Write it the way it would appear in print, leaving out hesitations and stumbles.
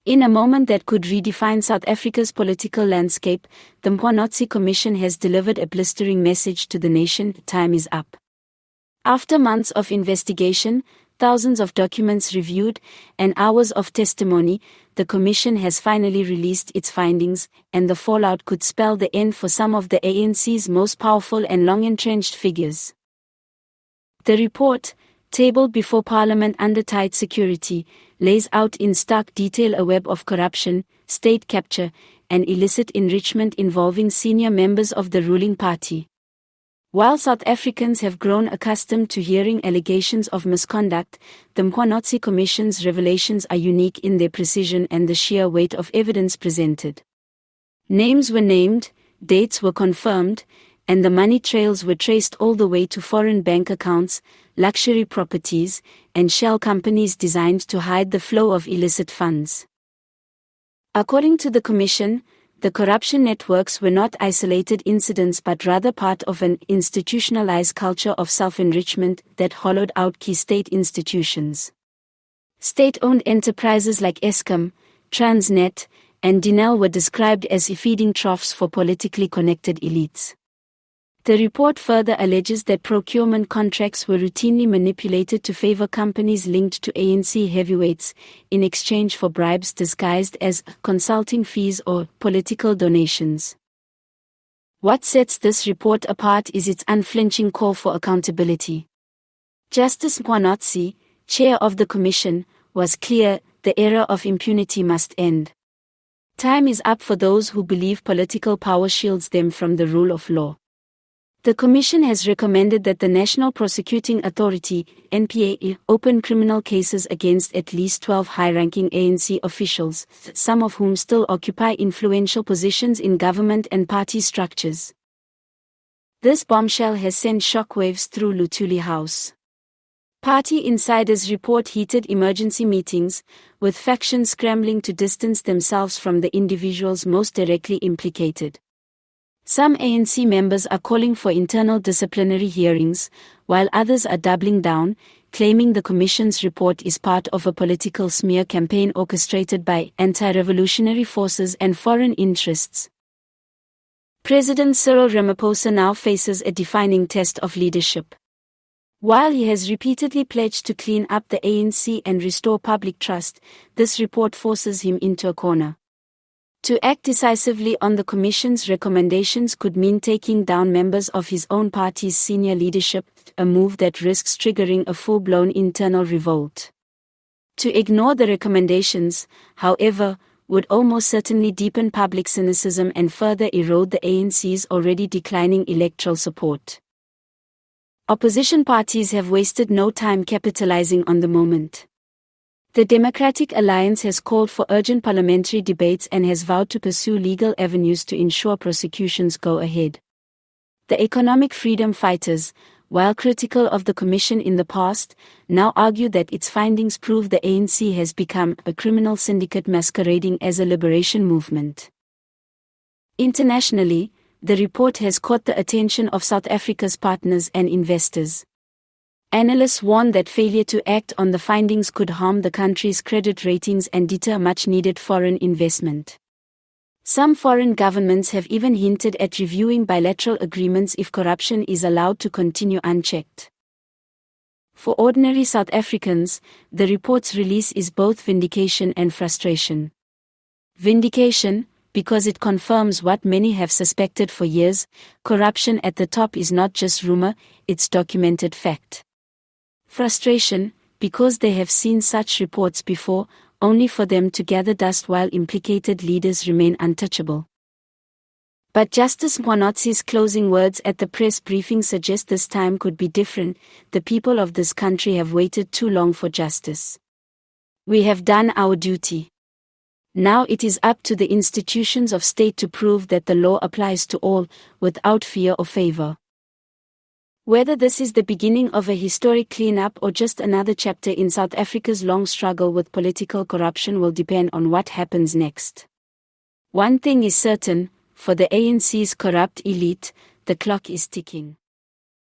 In a moment that could redefine South Africa's political landscape, the Mkhwanazi Commission has delivered a blistering message to the nation: time is up. After months of investigation, thousands of documents reviewed, and hours of testimony, the Commission has finally released its findings, and the fallout could spell the end for some of the ANC's most powerful and long-entrenched figures. The report, tabled before Parliament under tight security, lays out in stark detail a web of corruption, state capture, and illicit enrichment involving senior members of the ruling party. While South Africans have grown accustomed to hearing allegations of misconduct, the Mkhwanazi Commission's revelations are unique in their precision and the sheer weight of evidence presented. Names were named, dates were confirmed, and the money trails were traced all the way to foreign bank accounts, luxury properties, and shell companies designed to hide the flow of illicit funds. According to the Commission, the corruption networks were not isolated incidents but rather part of an institutionalized culture of self-enrichment that hollowed out key state institutions. State-owned enterprises like Eskom, Transnet, and Denel were described as feeding troughs for politically connected elites. The report further alleges that procurement contracts were routinely manipulated to favor companies linked to ANC heavyweights, in exchange for bribes disguised as consulting fees or political donations. What sets this report apart is its unflinching call for accountability. Justice Mkhwanazi, chair of the Commission, was clear: the era of impunity must end. Time is up for those who believe political power shields them from the rule of law. The Commission has recommended that the National Prosecuting Authority, NPA, open criminal cases against at least 12 high-ranking ANC officials, some of whom still occupy influential positions in government and party structures. This bombshell has sent shockwaves through Luthuli House. Party insiders report heated emergency meetings, with factions scrambling to distance themselves from the individuals most directly implicated. Some ANC members are calling for internal disciplinary hearings, while others are doubling down, claiming the Commission's report is part of a political smear campaign orchestrated by anti-revolutionary forces and foreign interests. President Cyril Ramaphosa now faces a defining test of leadership. While he has repeatedly pledged to clean up the ANC and restore public trust, this report forces him into a corner. To act decisively on the Commission's recommendations could mean taking down members of his own party's senior leadership, a move that risks triggering a full-blown internal revolt. To ignore the recommendations, however, would almost certainly deepen public cynicism and further erode the ANC's already declining electoral support. Opposition parties have wasted no time capitalizing on the moment. The Democratic Alliance has called for urgent parliamentary debates and has vowed to pursue legal avenues to ensure prosecutions go ahead. The economic freedom fighters, while critical of the Commission in the past, now argue that its findings prove the ANC has become a criminal syndicate masquerading as a liberation movement. Internationally, the report has caught the attention of South Africa's partners and investors. Analysts warn that failure to act on the findings could harm the country's credit ratings and deter much-needed foreign investment. Some foreign governments have even hinted at reviewing bilateral agreements if corruption is allowed to continue unchecked. For ordinary South Africans, the report's release is both vindication and frustration. Vindication, because it confirms what many have suspected for years: corruption at the top is not just rumor, it's documented fact. Frustration, because they have seen such reports before, only for them to gather dust while implicated leaders remain untouchable. But Justice Mkhwanazi's closing words at the press briefing suggest this time could be different. The people of this country have waited too long for justice. We have done our duty. Now it is up to the institutions of state to prove that the law applies to all, without fear or favor. Whether this is the beginning of a historic cleanup or just another chapter in South Africa's long struggle with political corruption will depend on what happens next. One thing is certain: for the ANC's corrupt elite, the clock is ticking.